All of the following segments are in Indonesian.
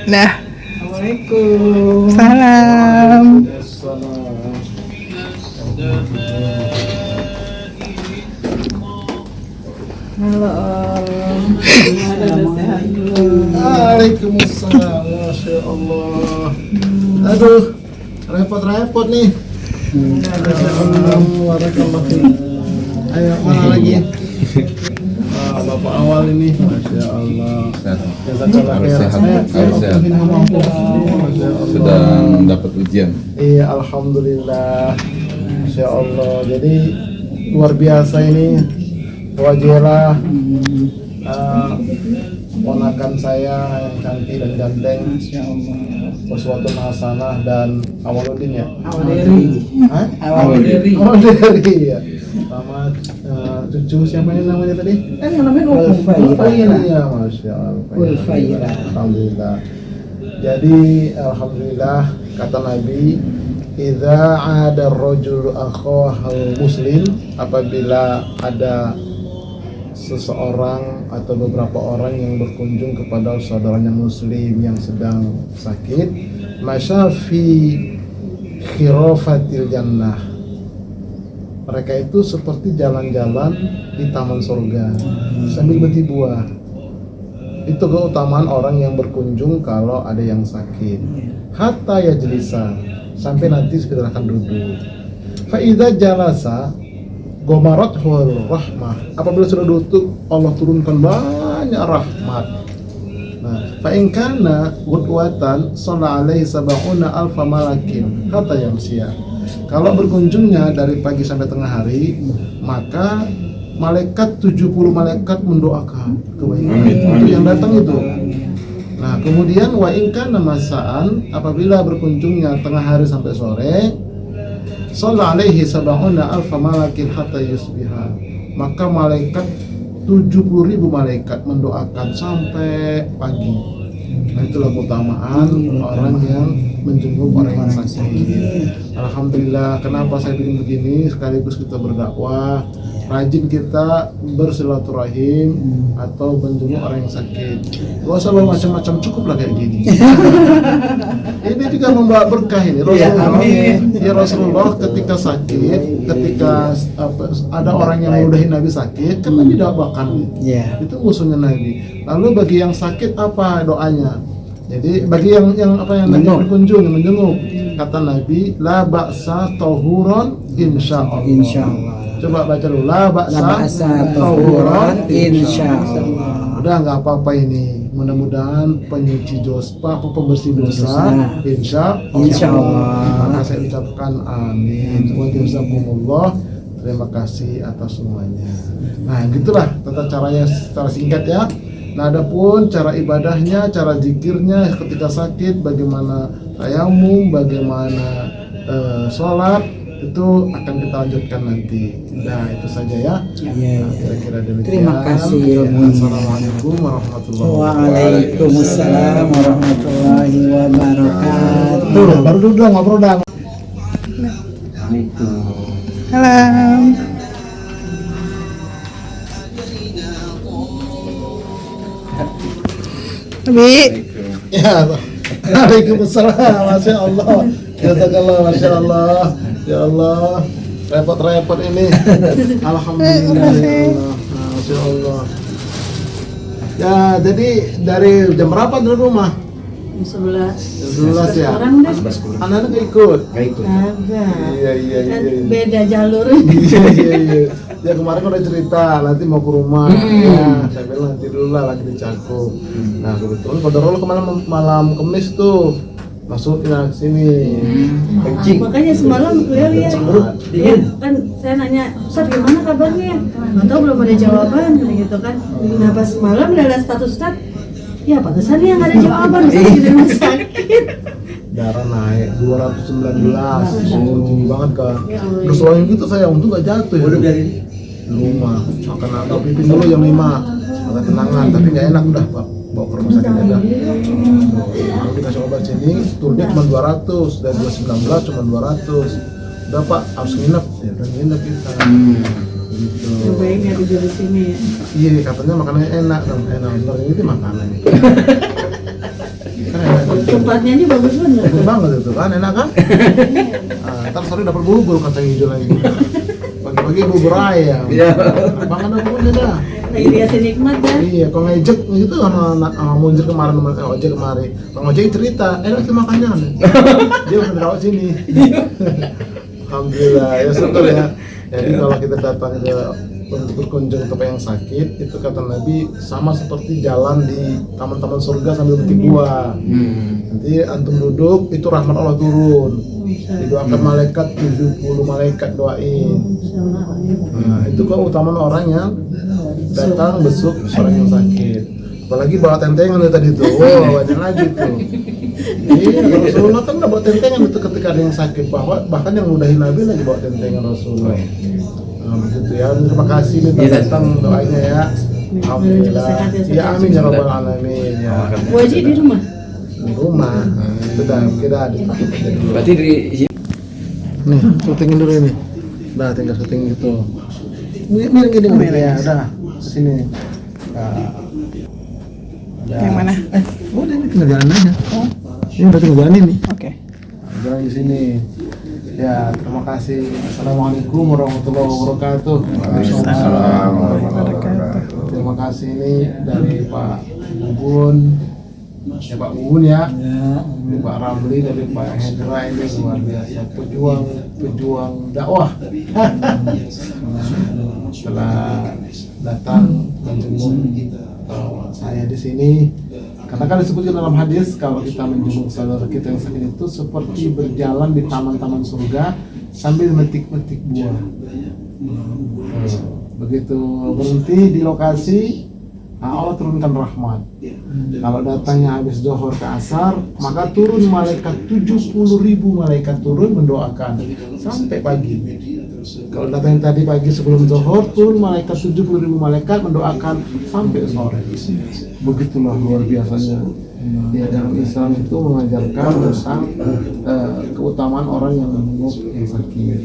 Nah, Assalamualaikum. salam. Halo Om. Gimana sehat dulu? Waalaikumsalam, Masya Allah. Aduh, repot-repot nih. Waalaikumsalam. Ayo, mana lagi? Bapak awal ini, Masya Allah. Harus sehat, harus sehat. Sedang dapat ujian. Iya, Alhamdulillah. Masya Allah. Jadi luar biasa ini. Wajilah ponakan saya yang cantik dan ganteng, Uswatun Hasanah dan Awaludin ya. Awaludin. Awaludin ya. Sama cucu siapa yang namanya tadi? Yang namanya Ulfaira. Ya, Masya Allah. Ulfaira. Alhamdulillah. Jadi alhamdulillah kata Nabi, idza ada rajul akhahul muslim, apabila ada seseorang atau beberapa orang yang berkunjung kepada saudaranya muslim yang sedang sakit, masyafi khirafatil jannah, mereka itu seperti jalan-jalan di taman surga sambil beti buah. Itu keutamaan orang yang berkunjung kalau ada yang sakit. Hatta yajlisa, sampai nanti sekedar akan duduk. Fa idza jalasa Gomarathul rahmah, apabila sudah duduk Allah turunkan banyak rahmat. Nah, fa in kana ghudwatan shalla alaihi sab'una alfa malakin hatta yamsiya. Kalau berkunjungnya dari pagi sampai tengah hari, maka malaikat 70 malaikat mendoakan kebaikan. Itu yang datang itu. Nah, kemudian wa in kana masaan, apabila berkunjungnya tengah hari sampai sore, shalla alaihi sab'una alfa malakin hatta yusbiha, maka malaikat 70.000 malaikat mendoakan sampai pagi. Nah, itulah keutamaan orang yang menjenguk orang yang sakit. Alhamdulillah, kenapa saya bikin begini? Sekaligus kita berdakwah, rajin kita bersilaturahim atau menjenguk orang yang sakit. Gak usah bawa macam-macam, cukuplah kayak gini. Ini juga membawa berkah ini. Rasulullah, ya Rasulullah ketika sakit, ketika ada orang yang meludahi Nabi sakit, kan Nabi doakan. Itu musuhnya Nabi. Lalu bagi yang sakit apa doanya? Jadi bagi yang berkunjung, yang menjenguk, kata Nabi, la ba'sa tahuron insyaallah. Insyaallah. Coba baca dulu, la ba'sa tahuron insyaallah. Udah nggak apa-apa ini. Mudah-mudahan penyuci dosa, pembersih dosa, insyaallah. Maka saya ucapkan amin. Wa jazakumullah. Terima kasih atas semuanya. Nah, gitulah tata caranya secara singkat ya. Nah, adapun cara ibadahnya, cara zikirnya ketika sakit, bagaimana tayamum, bagaimana sholat, itu akan kita lanjutkan nanti. Nah, itu saja ya. Nah, kira-kira demikian. Terima kasih. Assalamualaikum warahmatullahi wabarakatuh. Waalaikumsalam warahmatullahi wabarakatuh. Baru dulu dong, ngobrol dong. Salam. Bi. Ya, Waalaikumsalam, Masya Allah. Jazakallah, Masya Allah. Ya Allah, repot-repot ini. Alhamdulillah, ya Allah. Masya Allah. Ya, jadi dari jam berapa dari rumah? Jam 11. Jam 11 ya? Orang deh. Anak-anak nggak ikut? Kagak. Iya. Kan beda jalur. Iya. Ya kemarin udah cerita nanti mau ke rumah. Ya, saya bilang nanti dulu lah lagi di Cakung. Nah kebetulan Kodoro kemarin malam Kamis tuh masuk ke sini. Makanya semalam gue lihat. Ya, kan saya nanya, Ustaz gimana kabarnya? Nggak tahu, belum ada jawaban gitu kan. Nah pas malam lihat status Ustaz, ya pantesan dia nggak ada jawaban, Ustaz di rumah sakit. Darah naik 219, tinggi banget kan. Terus soalnya gitu saya untung nggak jatuh ya. Udah dari rumah, makan apa pipi dulu jam 5, makan tenangan, tapi nggak enak udah Pak. Bawa ke rumah sakit aja. Lalu dikasih obat sini, turunnya cuma 200, dari 219 cuma 200. Udah Pak, harus nginep, ya udah nginep kita. Gitu. Cobain ya tidur di sini ya. Iya, katanya makanannya enak dong, enak. Bener ini makanan. Kan enak tempatnya ini bagus bener. Itu banget itu kan, enak kan? Ntar sore dapat bubur kacang hijau lagi. Pagi-pagi bubur ayam. Iya. Bang ada bubur dah. Lagi dikasih nikmat kan. Iya, kalau ngejek gitu sama Munjir kemarin sama ojek kemarin. Bang ojek cerita, enak sih makannya. Dia udah rawat sini. Alhamdulillah, ya syukur ya. Jadi kalau kita datang ke untuk berkunjung ke yang sakit, itu kata Nabi sama seperti jalan di taman-taman surga sambil metik buah. Nanti antum duduk, itu rahmat Allah turun. Didoakan malaikat, 70 malaikat doain. Nah, itu keutamaan orang yang datang besuk orang yang sakit. Apalagi bawa tentengan itu tadi tuh, wow banyak lagi tuh. Iya, Rasulullah kan udah bawa tentengan itu ketika ada yang sakit, bahkan yang mudahin Nabi lagi bawa tentengan Rasulullah. Nah, begitu ya. Terima kasih nih datang doanya ya. Alhamdulillah. Ya amin ya rabbal alamin ya. Wajib di rumah. Di rumah. Sudah kita ada. Berarti dari Nih, syutingin dulu ini. Udah tinggal syuting gitu. Miring gini ya, udah. Kesini. Nah. Yang mana? Udah ini tinggal jalan aja. Ini udah tinggal jalan ini. Oke. Jalan di sini. Ya, terima kasih. Assalamualaikum warahmatullahi wabarakatuh. Waalaikumsalam warahmatullahi wabarakatuh. Terima kasih ini dari Pak Bubun. Ya Pak Bubun ya. Ini Pak Ramli dari Pak Hendra, ini luar biasa pejuang dakwah. Setelah datang menjenguk saya di sini, karena kan disebutkan dalam hadis kalau kita menjenguk saudara kita yang sakit itu seperti berjalan di taman-taman surga sambil metik-metik buah. Begitu berhenti di lokasi, Allah turunkan rahmat. Kalau datangnya habis zuhur ke asar, maka turun malaikat 70.000 malaikat turun mendoakan sampai pagi. Kalau datang tadi pagi sebelum zuhur, turun malaikat 70.000 malaikat mendoakan sampai sore. Begitulah luar biasanya. Ya, dalam Islam itu mengajarkan tentang keutamaan orang yang menjenguk yang sakit.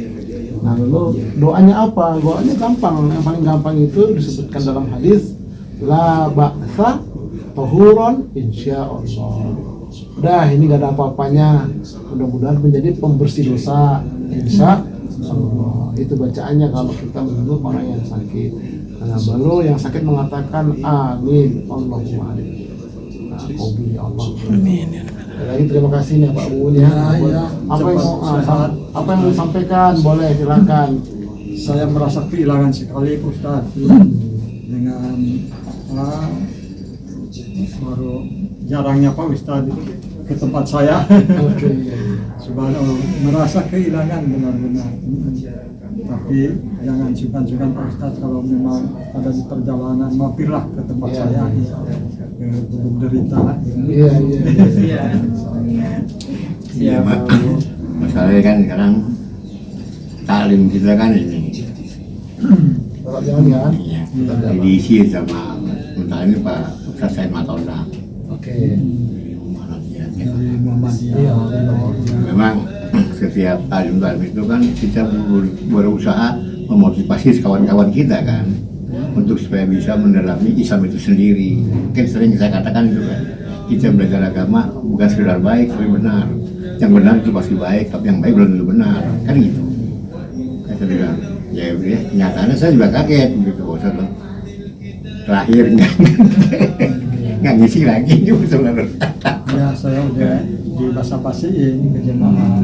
Nah, lalu doanya apa? Doanya gampang. Yang paling gampang itu disebutkan dalam hadis, la ba'sa tahuron insyaallah. Udah, ini gak ada apa-apanya. Mudah-mudahan menjadi pembersih dosa. Insya Allah. Itu bacaannya kalau kita menjenguk orang yang sakit. Nah, lalu yang sakit mengatakan amin Allahumma amin. Nah, ya Allah. Amin. Lagi terima kasih nih Pak Bun ya. Apa yang mau disampaikan boleh silakan. Saya merasa kehilangan sekali Ustaz dengan baru jarangnya Pak Ustaz ke tempat saya. Subhanallah, merasa kehilangan benar-benar. Tapi jangan sungkan-sungkan Pak Ustaz, kalau memang ada di perjalanan mampirlah ke tempat saya ke Gunung Derita. Iya, masalahnya kan sekarang taklim kita kan ini Jangan. ya, diisi sama mentah ini Pak Ustaz Said Matolda. Oke. Dari Muhammadiyah. Memang setiap taklim itu kan kita berusaha memotivasi kawan-kawan kita kan untuk supaya bisa mendalami Islam itu sendiri. Kan sering saya katakan itu kan, kita belajar agama bukan sekedar baik tapi benar. Yang benar itu pasti baik, tapi yang baik belum tentu benar, kan gitu. Saya bilang, ya kenyataannya saya juga kaget gitu, Ustaz. Terakhir nggak ngisi lagi juga sebenarnya. Ya, saya udah di basa-basiin ke jemaah.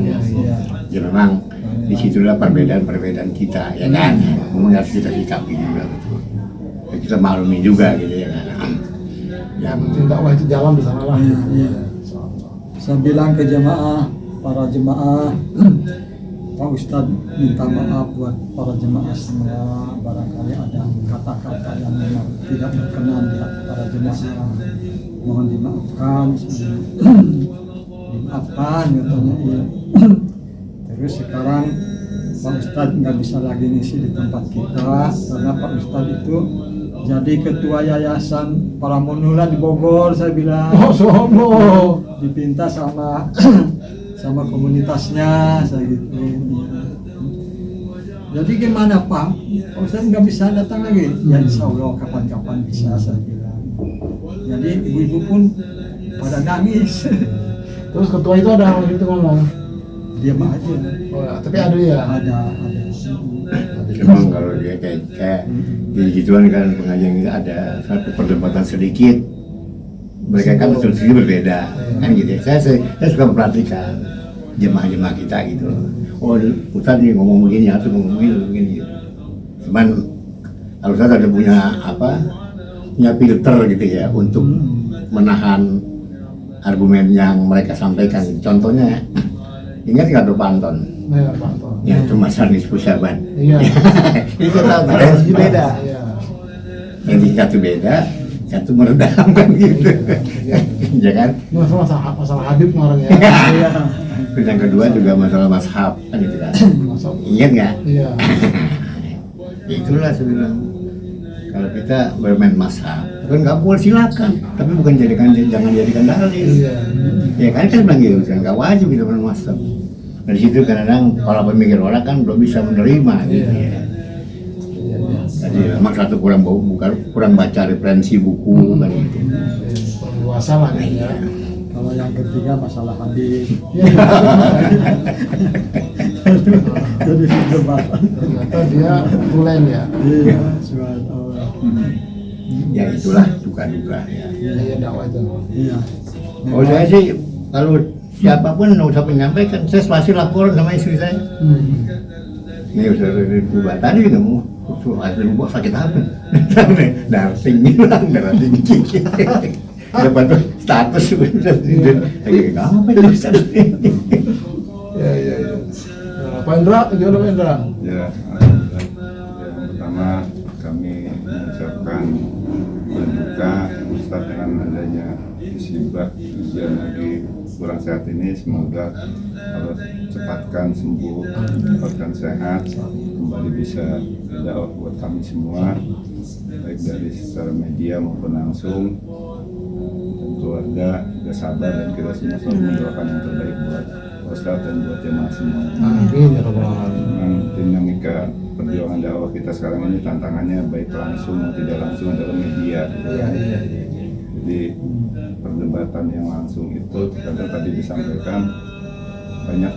Ya memang disitulah perbedaan kita, ya kan. Kemudian harus kita sikapi juga, betul. Ya, kita maklumi juga gitu ya kan. Yang penting dakwah itu jalan di sana lah. Iya. Saya bilang ke jemaah, para jemaah, Pak Ustadz minta maaf buat para jemaah semua, barangkali ada kata-kata yang memang tidak berkenan di hati para jemaah, mohon dimaafkan, dimaafkan katanya. Iya. Terus sekarang Pak Ustadz nggak bisa lagi ngisi di tempat kita karena Pak Ustadz itu jadi ketua yayasan para Munula di Bogor. Saya bilang, dipinta sama sama komunitasnya, saya gitu. Jadi gimana Pak? Pak Ustadz nggak bisa datang lagi? Ya insya Allah kapan-kapan bisa, saya bilang. Jadi ibu-ibu pun pada nangis. Terus ketua itu ada waktu itu ngomong. Dia mah aja. Oh, ya, tapi ada ya. Ada. Tapi memang kalau dia kayak di gituan kan pengajian itu ada satu perdebatan sedikit. Mereka kan sudut berbeda, kan gitu. Saya suka memperhatikan jemaah-jemaah kita gitu. Oh, Ustaz nih ngomong begini, atau ngomong begini gitu. Cuman kalau Ustaz ada punya filter gitu ya untuk menahan argumen yang mereka sampaikan. Contohnya, ingat nggak tuh Panton? Nah, Pak Anton. Ya, itu Mas Anies Pusarban. Iya. Itu tahu referensi beda. Iya. Yang satu beda, satu meredam kan gitu. Ya kan? Ini masalah Habib kemarin ya. Iya. Terus yang kedua juga masalah mazhab kan gitu kan. Masuk. Ingat nggak? Iya. Itulah saya bilang. Kalau kita bermain mazhab, kan nggak boleh silakan, tapi bukan jangan jadikan dalil. Iya. Ya kan bilang gitu, kan nggak wajib kita bermain mazhab. Dari situ kadang-kadang kalau pemikir orang kan belum bisa menerima gitu ya. Jadi memang satu kurang baca referensi buku kan gitu. Luasa lah ya. Kalau yang ketiga masalah hadis. Jadi perdebatan. Ternyata dia tulen ya. Iya, subhanallah. Ya itulah duka-duka ya. Iya dakwah itu. Iya. Oh saya sih kalau siapapun nggak usah menyampaikan, saya pasti laporan sama istri saya. Ini udah berubah tadi juga mau berubah sakit apa? Darah tinggi lah, darah tinggi. Dapat tuh status sudah lagi ngapain tuh Ustaz? Ya. Pak Indra, gimana Pak Indra? Ya, alhamdulillah. Yang pertama kami mengucapkan berduka Ustaz dengan adanya musibah ujian lagi kurang sehat ini. Semoga Allah cepatkan sembuh, cepatkan sehat, kembali bisa dakwah buat kami semua, baik dari secara media maupun langsung. Dan keluarga juga sabar dan kita semua selalu mendoakan yang terbaik buat Ustaz dan buat jemaah semua. Amin ya rabbal alamin. Memang dinamika perjuangan dakwah kita sekarang ini tantangannya baik langsung maupun tidak langsung adalah media. Iya. Jadi perdebatan yang langsung itu kadang tadi disampaikan banyak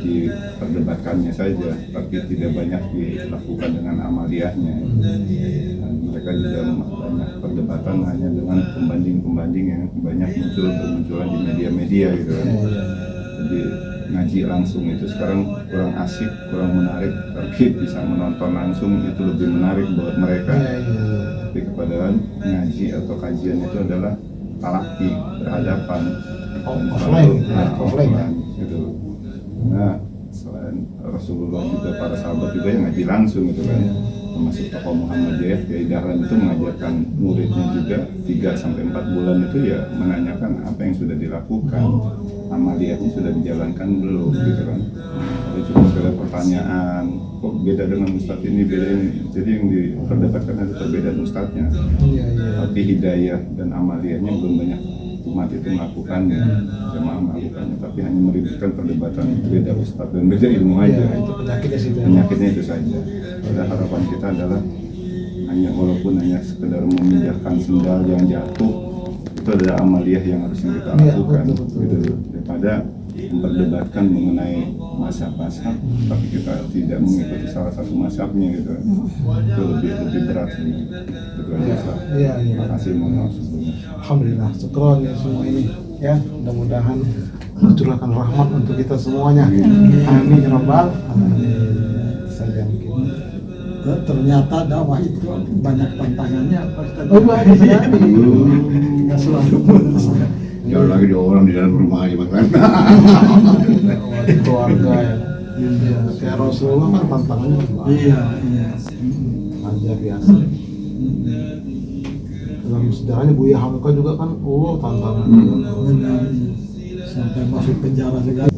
diperdebatkannya saja, tapi tidak banyak dilakukan dengan amaliyahnya. Dan mereka juga banyak perdebatan hanya dengan pembanding-pembanding yang banyak bermunculan di media-media gitu kan. Jadi ngaji langsung itu sekarang kurang asik, kurang menarik, tapi bisa menonton langsung itu lebih menarik buat mereka. Tapi kepada ngaji atau kajian itu adalah talaki, berhadapan, offline gitu. Nah, selain Rasulullah juga para sahabat juga yang ngaji langsung gitu kan. Termasuk tokoh Muhammadiyah, Kiai Dahlan itu mengajarkan muridnya juga 3-4 bulan itu ya menanyakan apa yang sudah dilakukan, amaliyahnya sudah dijalankan belum gitu kan. Ada cuma segala pertanyaan, kok beda dengan ustadz ini, beda ini. Jadi yang diperdebatkan ada perbedaan ustadznya, tapi hidayah dan amaliyahnya belum banyak umat itu melakukannya, jemaah melakukannya, tapi hanya meributkan perdebatan beda ustadz dan beda ilmu aja. Itu Penyakitnya itu saja. Pada harapan kita adalah hanya walaupun hanya sekedar memindahkan sendal yang jatuh, itu adalah amaliyah yang harusnya kita lakukan, gitu, daripada memperdebatkan mengenai mazhab-mazhab, tapi kita tidak mengikuti salah satu mazhabnya gitu, itu lebih berat sebenarnya. Itu aja. Terima kasih, mohon maaf sebelumnya. Alhamdulillah, syukur ya semua ini ya, mudah-mudahan mencurahkan rahmat untuk kita semuanya. Amin ya rabbal alamin. Saja mungkin. Ternyata dakwah itu banyak tantangannya. Oh banyak sekali. Nggak selalu mulus. Jangan lagi di orang di dalam rumah aja makan. Keluarga ya. Kayak Rasulullah kan tantangannya banyak. Iya. Ajar biasa. Dalam sejarahnya Buya Hamka juga kan, tantangan. Benar. Sampai masuk penjara segala.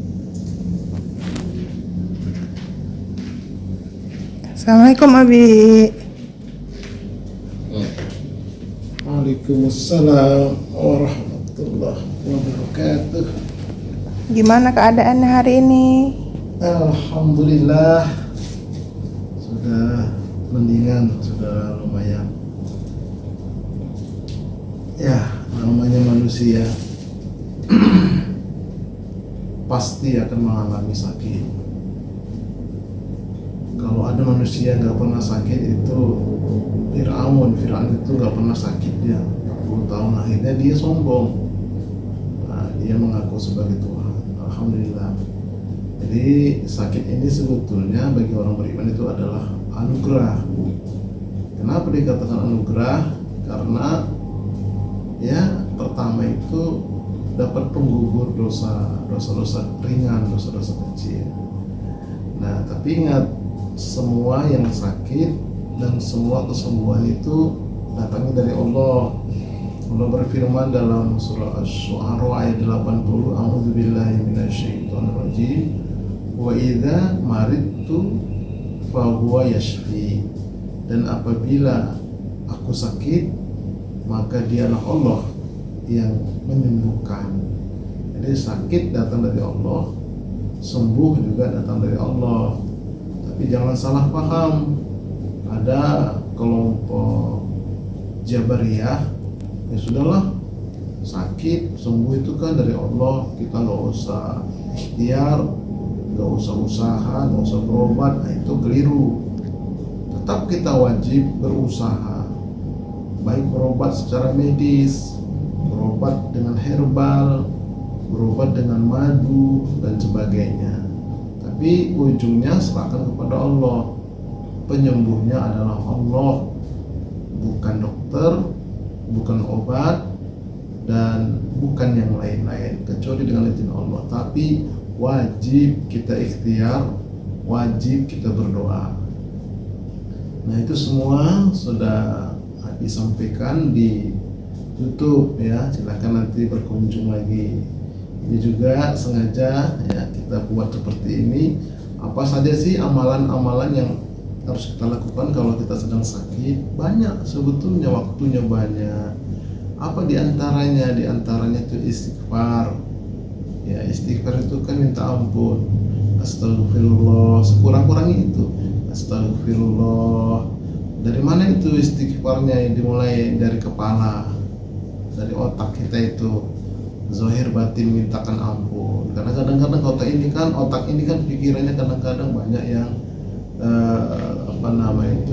Assalamualaikum Abi. Waalaikumsalam warahmatullahi wabarakatuh. Gimana keadaannya hari ini? Alhamdulillah sudah mendingan, sudah lumayan. Ya, namanya manusia pasti akan mengalami sakit. Kalau ada manusia yang nggak pernah sakit itu Fir'aun itu nggak pernah sakit dia 40 tahun, akhirnya dia sombong. Nah, dia mengaku sebagai Tuhan. Alhamdulillah. Jadi sakit ini sebetulnya bagi orang beriman itu adalah anugerah. Kenapa dikatakan anugerah? Karena ya pertama itu dapat penggugur dosa-dosa ringan, dosa-dosa kecil. Nah, tapi ingat, semua yang sakit dan semua kesembuhan itu datangnya dari Allah. Allah berfirman dalam surah Asy-Syu'ara ayat 80, A'udzubillahi minasyaitonirrajim, wa idza maridtu fahuwa yashfi. Dan apabila aku sakit, maka dialah Allah yang menyembuhkan. Jadi sakit datang dari Allah, sembuh juga datang dari Allah. Tapi jangan salah paham, ada kelompok Jabariyah, ya sudahlah, sakit sembuh itu kan dari Allah, kita nggak usah ikhtiar, nggak usah usaha, nggak usah berobat. Nah, itu keliru. Tetap kita wajib berusaha, baik berobat secara medis, berobat dengan herbal, berobat dengan madu dan sebagainya. Tapi ujungnya serahkan kepada Allah. Penyembuhnya adalah Allah, bukan dokter, bukan obat, dan bukan yang lain-lain kecuali dengan izin Allah. Tapi wajib kita ikhtiar, wajib kita berdoa. Nah, itu semua sudah disampaikan di YouTube ya, silahkan nanti berkunjung lagi. Ini juga sengaja ya kita buat seperti ini. Apa saja sih amalan-amalan yang harus kita lakukan kalau kita sedang sakit? Banyak sebetulnya, waktunya banyak. Apa diantaranya? Diantaranya itu istighfar. Ya, istighfar itu kan minta ampun. Astagfirullah, sekurang-kurangnya itu. Astagfirullah. Dari mana itu istighfarnya? Dimulai dari kepala, dari otak kita itu. Zahir batin mintakan ampun. Karena kadang-kadang otak ini kan pikirannya kadang-kadang banyak yang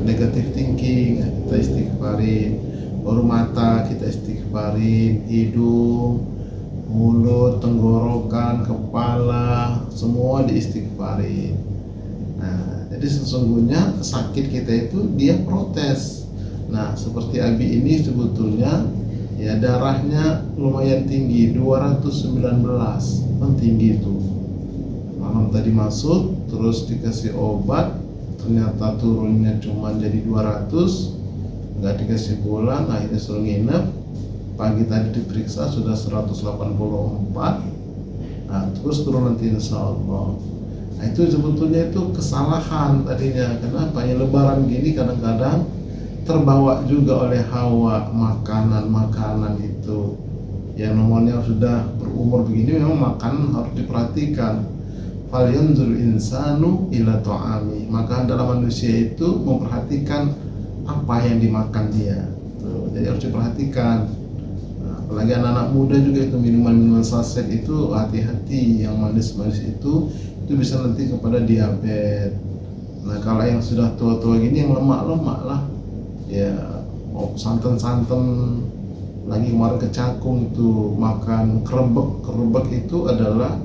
negatif thinking, kita istighfarin. Baru mata kita istighfarin, hidung, mulut, tenggorokan, kepala, semua diistighfarin. Nah, jadi sesungguhnya sakit kita itu dia protes. Nah, seperti Abi ini sebetulnya ya darahnya lumayan tinggi, 219, kan tinggi itu. Malam tadi masuk, terus dikasih obat, ternyata turunnya cuma jadi 200, nggak dikasih pulang, akhirnya suruh nginep. Pagi tadi diperiksa sudah 184, nah terus turun nanti insya Allah. Nah, itu sebetulnya itu kesalahan tadinya. Kenapa? Ya lebaran gini kadang-kadang terbawa juga oleh hawa makanan itu. Yang namanya sudah berumur begini memang makanan harus diperhatikan. Falyanzur insanu ila ta'ami. Maka dalam manusia itu memperhatikan apa yang dimakan dia. Tuh, jadi harus diperhatikan. Nah, apalagi anak-anak muda juga itu minuman-minuman saset itu hati-hati, yang manis-manis itu bisa nanti kepada diabetes. Nah, kalau yang sudah tua-tua gini yang lemak-lemak lah. Ya, santan-santan, lagi kemarin ke Cakung itu makan kerebek itu adalah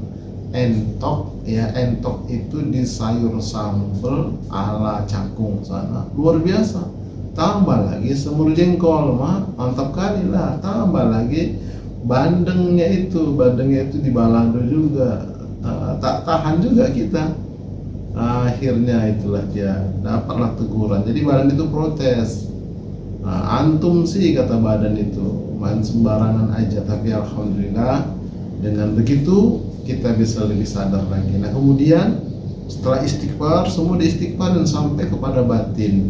entok ya. Entok itu di sayur sambal ala Cakung sana, luar biasa. Tambah lagi semur jengkol, mantap kali lah. Tambah lagi bandengnya itu di balado juga. Tak tahan juga kita. Akhirnya itulah dia dapatlah teguran. Jadi badan itu protes. Antum sih kata badan itu main sembarangan aja, tapi alhamdulillah dengan begitu kita bisa lebih sadar lagi. Nah, kemudian setelah istighfar, semua diistighfarin sampai kepada batin.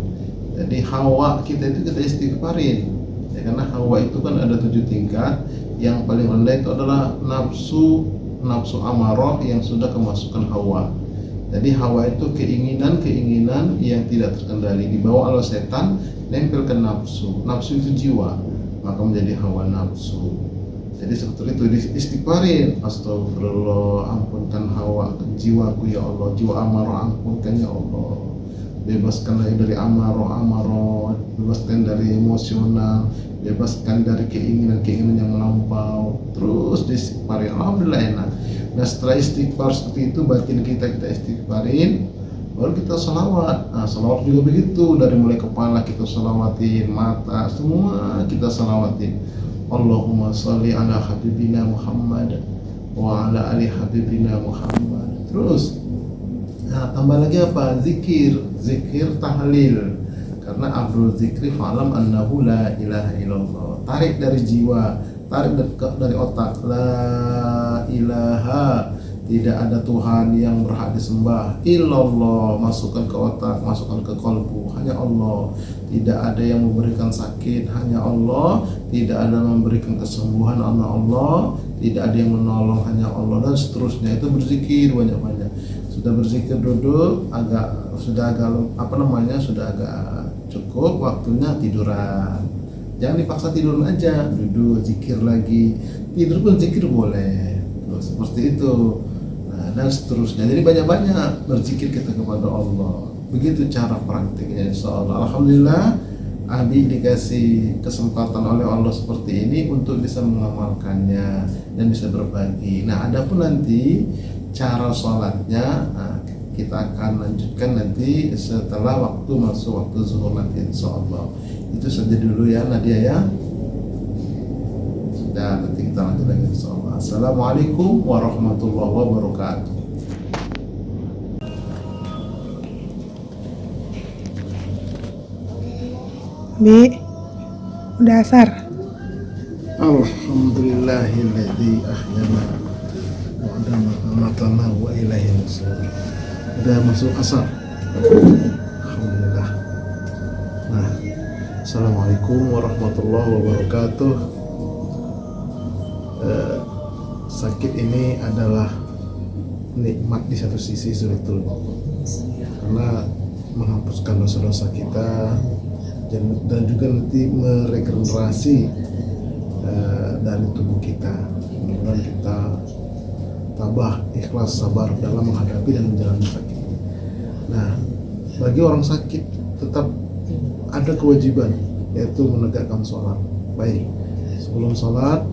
Jadi hawa kita itu kita istighfarin ya, karena hawa itu kan ada 7 tingkat. Yang paling rendah itu adalah nafsu amarah yang sudah kemasukan hawa. Jadi hawa itu keinginan yang tidak terkendali, dibawa oleh setan, nempel ke nafsu. Nafsu itu jiwa, maka menjadi hawa nafsu. Jadi seperti itu istighfarin, astagfirullah, ampunkan hawa jiwaku ya Allah, jiwa amarah ampunkan ya Allah, bebaskan dari amarah, bebaskan dari emosional, bebaskan dari keinginan yang melampau. Terus istighfarin, alhamdulillah enak. Nah setelah istighfar seperti itu, batin kita istighfarin, baru kita salawat. Nah salawat juga begitu, dari mulai kepala kita salawatin, mata semua kita salawatin. Allahumma sholli ala habibina Muhammad wa ala ali habibina Muhammad. Terus nah, tambah lagi apa? Zikir tahlil. Karena Abdul Zikri fa'lam annahu la ilaha illallah. Tarik dari jiwa, tarik dari otak. La ilaha, tidak ada Tuhan yang berhak disembah illallah. Masukkan ke otak, masukkan ke kalbu, hanya Allah. Tidak ada yang memberikan sakit, hanya Allah. Tidak ada yang memberikan kesembuhan, hanya Allah. Tidak ada yang menolong, hanya Allah. Dan seterusnya. Itu berzikir banyak-banyak. Sudah berzikir duduk, sudah agak cukup, waktunya tiduran. Jangan dipaksa tidur aja, duduk zikir lagi. Tidur pun zikir boleh. Seperti itu. Nah, dan seterusnya. Jadi banyak-banyak berzikir kita kepada Allah. Begitu cara praktiknya, insyaallah. Alhamdulillah, Abi dikasih kesempatan oleh Allah seperti ini untuk bisa mengamalkannya dan bisa berbagi. Nah, adapun nanti cara sholatnya, kita akan lanjutkan nanti setelah masuk waktu zuhur nanti, insyaallah. Itu saja dulu ya Nadia ya. Dan nanti kita lanjut lagi insyaallah. Assalamualaikum warahmatullahi wabarakatuh. Bi, udah asar. Alhamdulillahilladzi ahyana wa amatana wa ilaihi nusur. Udah masuk asar. Alhamdulillah. Nah, assalamualaikum warahmatullahi wabarakatuh. Sakit ini adalah nikmat di satu sisi sebetulnya, karena menghapuskan dosa-dosa kita dan juga nanti meregenerasi dari tubuh kita. Mudah-mudahan kita tabah, ikhlas, sabar dalam menghadapi dan menjalani sakit. Nah, bagi orang sakit tetap ada kewajiban, yaitu menegakkan sholat. Baik, sebelum sholat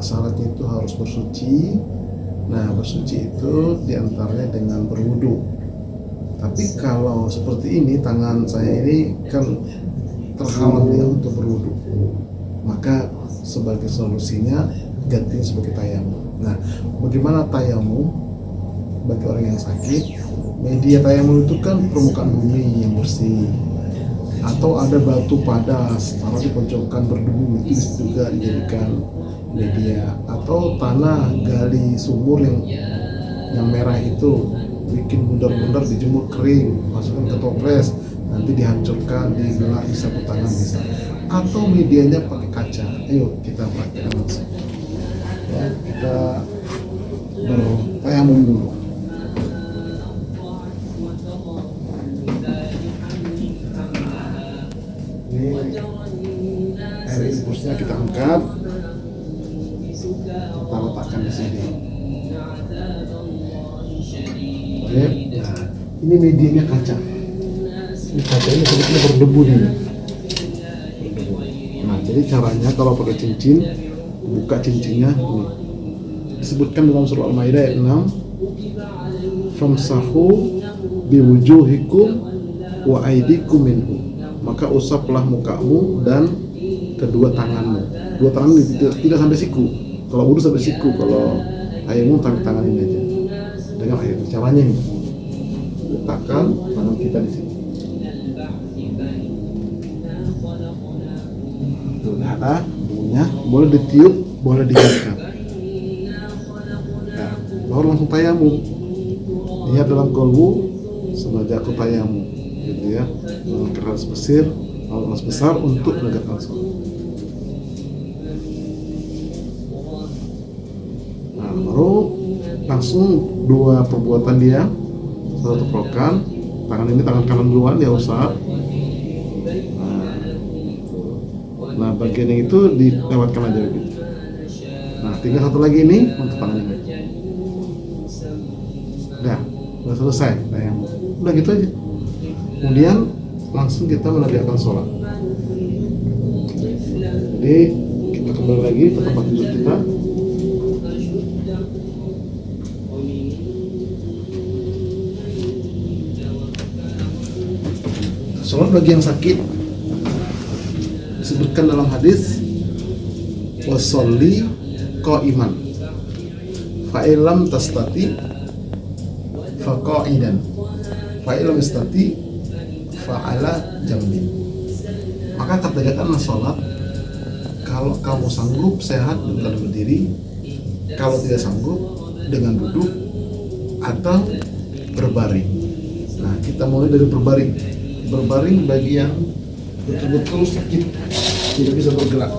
syaratnya itu harus bersuci. Nah, bersuci itu diantaranya dengan berwudu. Tapi kalau seperti ini, tangan saya ini kan terhalang ya untuk berwudu, maka sebagai solusinya ganti sebagai tayamum. Nah, bagaimana tayamum bagi orang yang sakit? Media tayamum itu kan permukaan bumi yang bersih, atau ada batu padas taruh di pojokan berdebu, itu juga dijadikan media, atau tanah gali sumur yang merah itu bikin bundar-bundar, dijemur kering, masukkan ke toples, nanti dihancurkan, dibelah, disapu tangan bisa. Atau medianya pakai kaca. Ayo kita praktekkan langsung. Ya, kita bertayamum dulu. Ini air infusnya kita angkat, kita letakkan di sini. Nah, ini medianya kaca. Ini kaca ini sebetulnya berdebu nih. Nah, jadi caranya kalau pakai cincin, buka cincinnya ini. Disebutkan dalam surah Al-Maidah ayat 6, famsahu biwujuhikum wa aydikum minhu. Maka usaplah mukamu dan kedua tanganmu. Dua tangan tidak sampai siku. Kalau wudu sampai siku, kalau tayamum sampai tangan ini aja. Dengan air, caranya ini, letakkan tangan kita di sini. Tuh, nah, bunyinya boleh ditiup, boleh diangkat. Nah, baru langsung tayamum. Niat dalam kolbu, sengaja aku tayamum, gitu ya. Keras besar untuk menegakkan sholat. Nah, baru langsung dua perbuatan dia, satu teprokan, tangan ini tangan kanan duluan dia usap. Nah, bagian yang itu dilewatkan aja gitu. Nah, tinggal satu lagi ini untuk tangan ini. Udah selesai. Nah, udah gitu aja. Kemudian langsung kita mengerjakan sholat. Jadi kita kembali lagi ke tempat duduk kita. Sholat bagi yang sakit disebutkan dalam hadis washolli qa'iman fa illam tastati fa qa'idan fa illam tastati fa ala jambin. Maka kerjakanlah sholat kalau kamu sanggup sehat dengan berdiri, kalau tidak sanggup dengan duduk atau berbaring. Nah, kita mulai dari berbaring. Berbaring bagi yang betul-betul sakit, tidak bisa bergerak.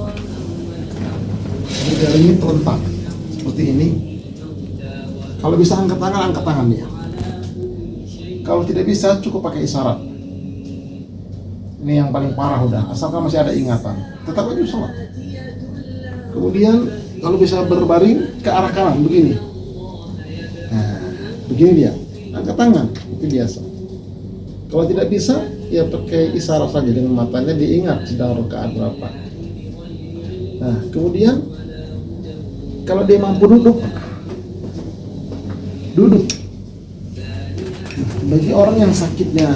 Jaringnya terlentang seperti ini. Kalau bisa angkat tangannya. Kalau tidak bisa cukup pakai isyarat. Ini yang paling parah udah, asalkan masih ada ingatan, tetap aja sholat. Kemudian kalau bisa berbaring ke arah kanan begini. Nah, begini dia, angkat tangan, itu biasa. Kalau tidak bisa, ya pakai isyarat saja dengan matanya diingat sedang rakaat berapa. Nah, kemudian kalau dia mampu duduk. Bagi orang yang sakitnya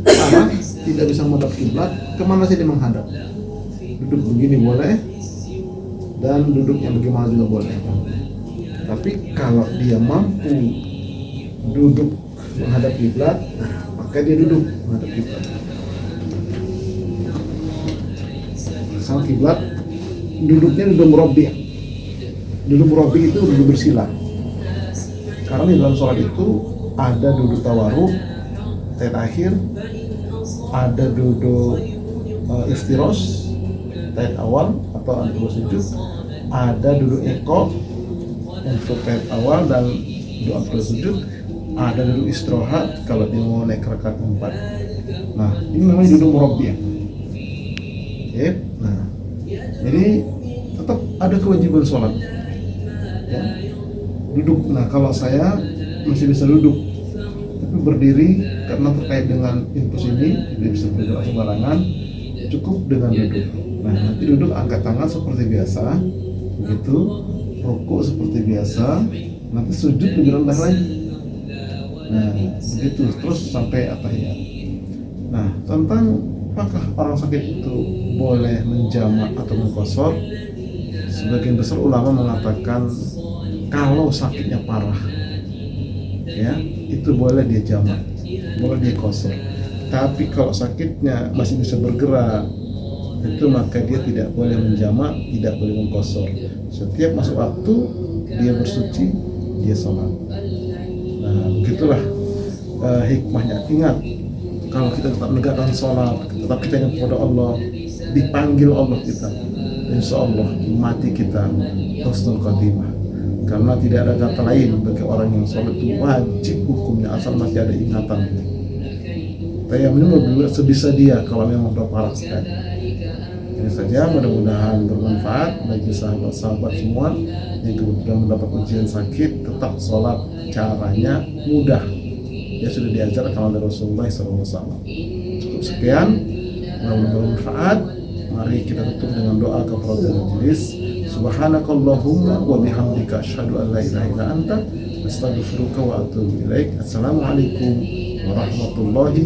parah, tidak bisa menghadap kiblat, kemana sih dia menghadap? Duduk begini boleh, dan duduknya bagaimana juga boleh. Tapi kalau dia mampu duduk menghadap kiblat, maka dia duduk menghadap kiblat. Sama kiblat, duduknya duduk murabi. Duduk murabi itu duduk bersila. Karena di dalam sholat itu ada duduk tawarruk, tahiyat akhir, ada duduk iftirosh, tahiyat awal atau antara sujud, ada duduk iqoh untuk tahiyat awal dan doa antara sujud, ada duduk istirahat kalau dia mau naik rakaat 4. Nah, ini namanya duduk murabbiyah. Yep. Nah, jadi tetap ada kewajiban sholat. Ya. Duduk. Nah, kalau saya masih bisa duduk, tapi berdiri karena terkait dengan infus ini tidak bisa bergerak sembarangan, cukup dengan duduk. Nah, nanti duduk angkat tangan seperti biasa, begitu, rukuk seperti biasa, nanti sujud lebih rendah lagi. Nah, begitu terus sampai at-tahiyat. Nah, tentang apakah orang sakit itu boleh menjamak atau mengqashar, sebagian besar ulama mengatakan kalau sakitnya parah, ya itu boleh dia jamak, boleh dia qashar. Tapi kalau sakitnya masih bisa bergerak, itu maka dia tidak boleh menjamak, tidak boleh mengqashar. Setiap masuk waktu dia bersuci, dia sholat. Nah, begitulah hikmahnya. Ingat, kalau kita tetap menegakkan sholat, tetap kita ingat kepada Allah, dipanggil Allah kita, insya Allah mati kita husnul khatimah. Karena tidak ada kata lain bagi orang yang sholat itu wajib hukumnya asal masih ada ingatan. Tayammum ini sebisa dia kalau memang sudah parah sekali. Ini saja, mudah-mudahan bermanfaat bagi sahabat-sahabat semua yang kemudian mendapat ujian sakit. Tetap sholat, caranya mudah, ya sudah diajarkan oleh Rasulullah SAW. Cukup sekian, mudah-mudahan bermanfaat. Mari kita tutup dengan doa kafaratul majelis. Subhanakallahumma wa bihamdika asyhadu an la ilaha illa anta astaghfiruka wa atubu ilaik. Assalamualaikum warahmatullahi